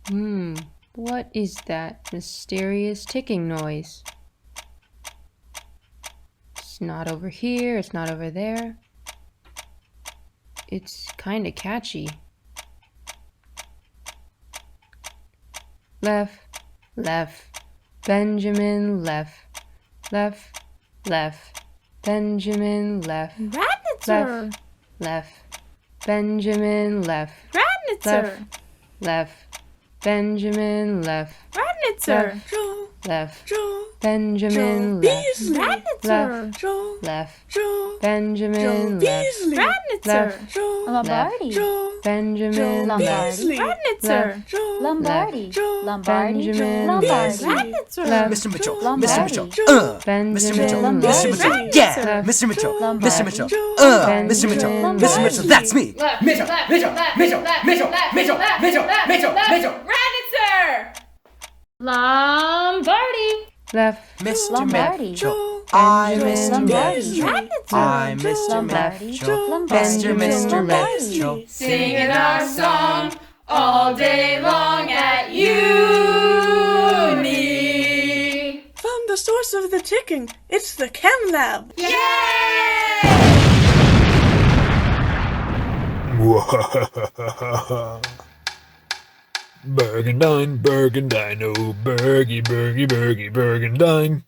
What is that mysterious ticking noise? It's not over here, it's not over there. It's kinda catchy. Left, left, Benjamin left, left, left, Benjamin left, Radnitzer! left, Benjamin left, Radnitzer! left, Benjamin left, Radnitzer! Joel, left, Joel, Benjamin left, Beasley, Radnitzer! Joel, left, Joel, Benjamin left, Beasley, Radnitzer! Joel, Lombardi. Joel, Benjamin Lombardi. left, Beasley, Radnitzer! Joel, Lombardi. Joel, Lombardi. Benjamin Lombardi. Radnitzer! left, Mr. Mitchell, Mr. Lombardi. Mitchell, Mr. Benjamin Mitchell, Lombardi. Mr. Mitchell, Radnitzer. yeah, Mr. Mitchell, Lombardi. Mr. Mitchell, Benjamin Mr. Mitchell, Lombardi. Mr. Mitchell, that's me. Mitchell, Mitchell, Mitchell, Mitchell, Mitchell, Mitchell, Mitchell, Mitchell. Radnitzer! Lombardi. left, Mr. Lombardi. Mitchell, I'm Mr. Lombardi. Mitchell, Radnitzer! I'm Mr. Lombardi. Mitchell, Lombardi. Mr. Lombardi. Mitchell. Singing our song all day long at uni. Found the source of the ticking. It's the Chem Lab. Bergendine, Bergendine, oh, Bergie, Bergie, Bergie, Bergendine.